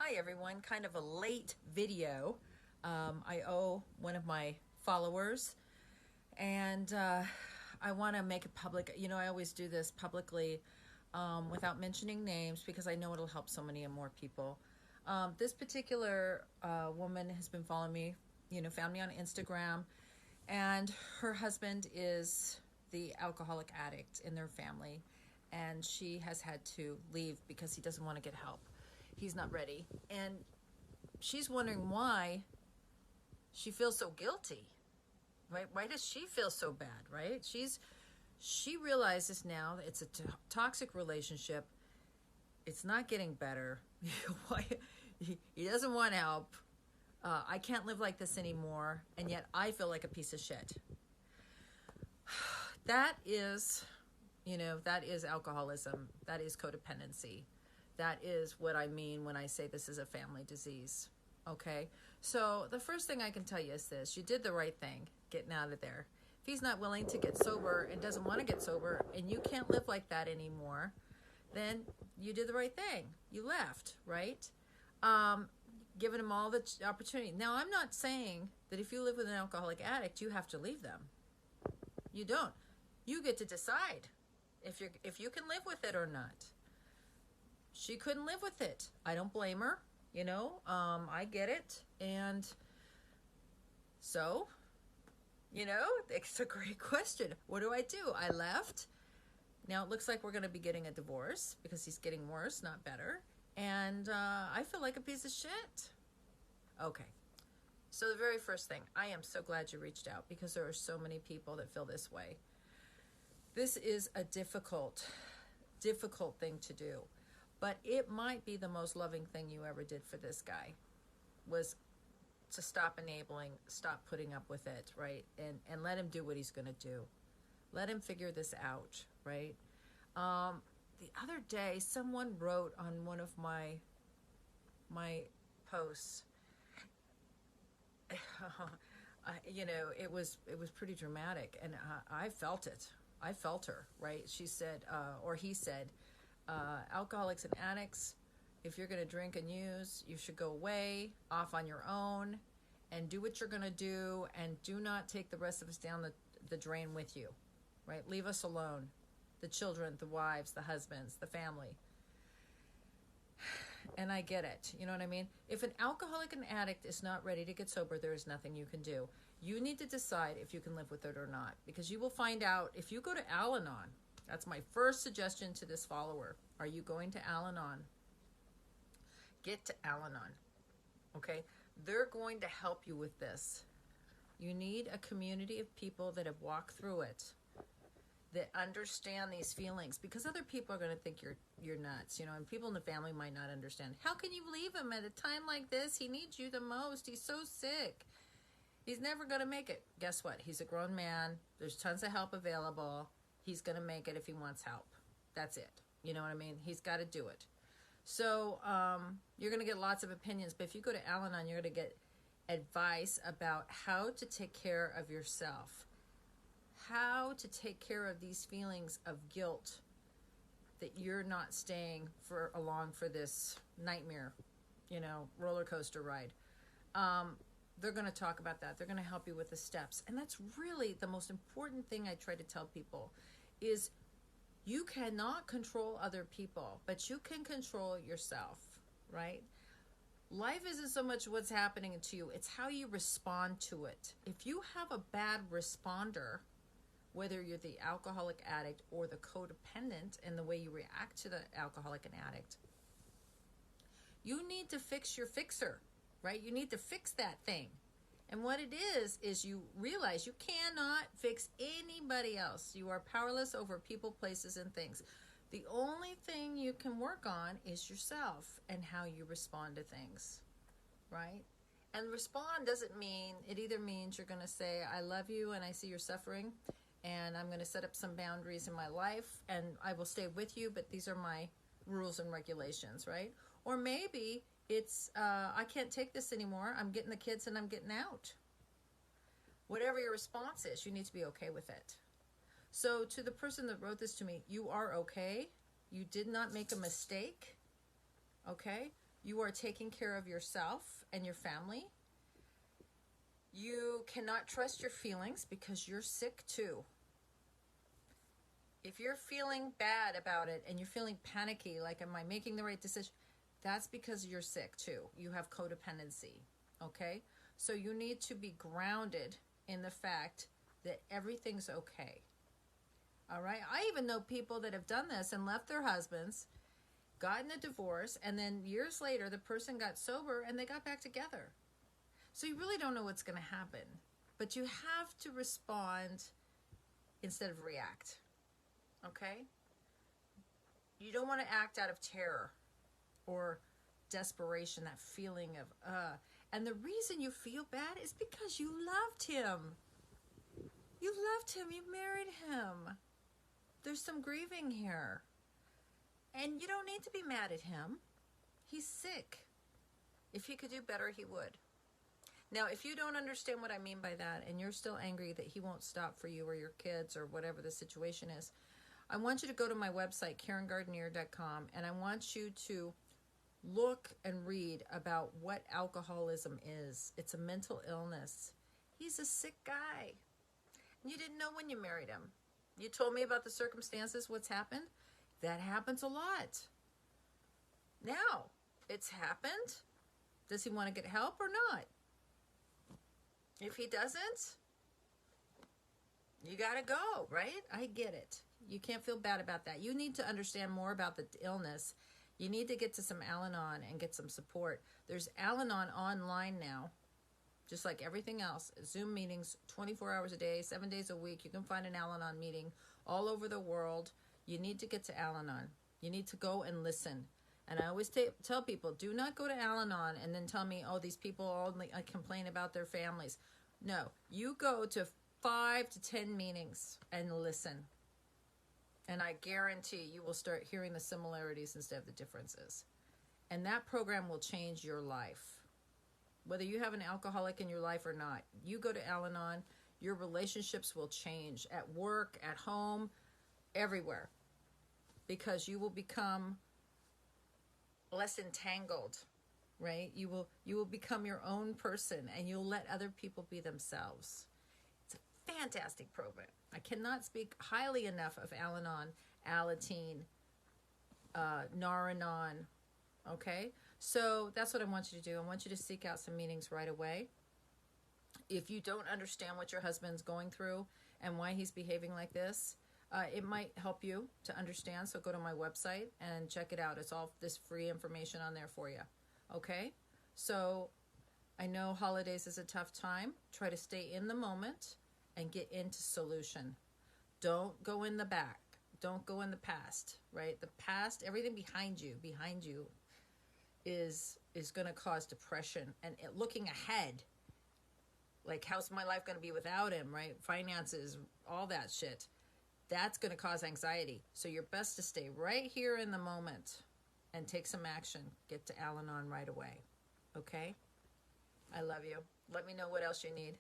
Hi everyone, kind of a late video. I owe one of my followers and I want to make it public. You know, I always do this publicly without mentioning names because I know it'll help so many more people. This particular woman has been following me, found me on Instagram, and her husband is the alcoholic addict in their family, and she has had to leave because he doesn't want to get help. He's not ready. And she's wondering why she feels so guilty, right? Why does she feel so bad, right? She realizes now that it's a toxic relationship. It's not getting better. He doesn't want help. I can't live like this anymore, and yet I feel like a piece of shit. That is, that is alcoholism. That is codependency. That is what I mean when I say this is a family disease, okay? So the first thing I can tell you is this. You did the right thing getting out of there. If he's not willing to get sober and doesn't want to get sober and you can't live like that anymore, then you did the right thing. You left, right? Giving him all the opportunity. Now, I'm not saying that if you live with an alcoholic addict, you have to leave them. You don't. You get to decide if you can live with it or not. She couldn't live with it. I don't blame her, I get it. And so, it's a great question. What do? I left. Now it looks like we're going to be getting a divorce because he's getting worse, not better. And I feel like a piece of shit. Okay. So the very first thing, I am so glad you reached out because there are so many people that feel this way. This is a difficult thing to do. But it might be the most loving thing you ever did for this guy, was to stop enabling, stop putting up with it, right? And let him do what he's going to do. Let him figure this out, right? The other day, someone wrote on one of my posts, it was pretty dramatic, and I felt it. I felt her, right? She said, or he said, alcoholics and addicts, if you're going to drink and use, you should go away, off on your own, and do what you're going to do, and do not take the rest of us down the drain with you, right? Leave us alone. The children, the wives, the husbands, the family. And I get it. You know what I mean? If an alcoholic and addict is not ready to get sober, there is nothing you can do. You need to decide if you can live with it or not, because you will find out if you go to Al-Anon. That's my first suggestion to this follower. Are you going to Al-Anon? Get to Al-Anon, okay? They're going to help you with this. You need a community of people that have walked through it, that understand these feelings, because other people are going to think you're nuts, and people in the family might not understand. How can you leave him at a time like this? He needs you the most. He's so sick. He's never going to make it. Guess what? He's a grown man. There's tons of help available. He's going to make it if he wants help. That's it. You know what I mean? He's got to do it. So you're going to get lots of opinions, but if you go to Al-Anon, you're going to get advice about how to take care of yourself, how to take care of these feelings of guilt that you're not staying along for this nightmare, roller coaster ride. They're going to talk about that. They're going to help you with the steps. And that's really the most important thing I try to tell people is you cannot control other people, but you can control yourself, right? Life isn't so much what's happening to you. It's how you respond to it. If you have a bad responder, whether you're the alcoholic addict or the codependent and the way you react to the alcoholic and addict, you need to fix your fixer. Right? You need to fix that thing. And what it is you realize you cannot fix anybody else. You are powerless over people, places, and things. The only thing you can work on is yourself and how you respond to things. Right? And respond doesn't mean, it either means you're going to say, I love you and I see you're suffering and I'm going to set up some boundaries in my life and I will stay with you, but these are my rules and regulations, right? Or maybe it's, I can't take this anymore. I'm getting the kids and I'm getting out. Whatever your response is, you need to be okay with it. So to the person that wrote this to me, you are okay. You did not make a mistake. Okay? You are taking care of yourself and your family. You cannot trust your feelings because you're sick too. If you're feeling bad about it and you're feeling panicky, like, am I making the right decision? That's because you're sick too. You have codependency, okay? So you need to be grounded in the fact that everything's okay, all right? I even know people that have done this and left their husbands, gotten a divorce, and then years later, the person got sober and they got back together. So you really don't know what's going to happen, but you have to respond instead of react, okay? You don't want to act out of terror or desperation, that feeling of, and the reason you feel bad is because you loved him. You loved him. You married him. There's some grieving here. And you don't need to be mad at him. He's sick. If he could do better, he would. Now, if you don't understand what I mean by that, and you're still angry that he won't stop for you or your kids or whatever the situation is, I want you to go to my website, KarenGardinier.com, and I want you to look and read about what alcoholism is. It's a mental illness. He's a sick guy. And you didn't know when you married him. You told me about the circumstances, what's happened. That happens a lot. Now, it's happened. Does he want to get help or not? If he doesn't, you got to go, right? I get it. You can't feel bad about that. You need to understand more about the illness. You need to get to some Al-Anon and get some support. There's Al-Anon online now, just like everything else. Zoom meetings, 24 hours a day, 7 days a week. You can find an Al-Anon meeting all over the world. You need to get to Al-Anon. You need to go and listen. And I always tell people, do not go to Al-Anon and then tell me, oh, these people only complain about their families. No, you go to 5 to 10 meetings and listen. And I guarantee you will start hearing the similarities instead of the differences. And that program will change your life. Whether you have an alcoholic in your life or not, you go to Al-Anon, your relationships will change at work, at home, everywhere. Because you will become less entangled, right? You will become your own person and you'll let other people be themselves. It's a fantastic program. I cannot speak highly enough of Al-Anon, Alateen, Nar-Anon, okay? So that's what I want you to do. I want you to seek out some meetings right away. If you don't understand what your husband's going through and why he's behaving like this, it might help you to understand. So go to my website and check it out. It's all this free information on there for you, okay? So I know holidays is a tough time. Try to stay in the moment and get into solution. Don't go in the back. Don't go in the past, right? The past, everything behind you is going to cause depression. And looking ahead, like, how's my life going to be without him, right? Finances, all that shit. That's going to cause anxiety. So you're best to stay right here in the moment and take some action. Get to Al-Anon right away, okay? I love you. Let me know what else you need.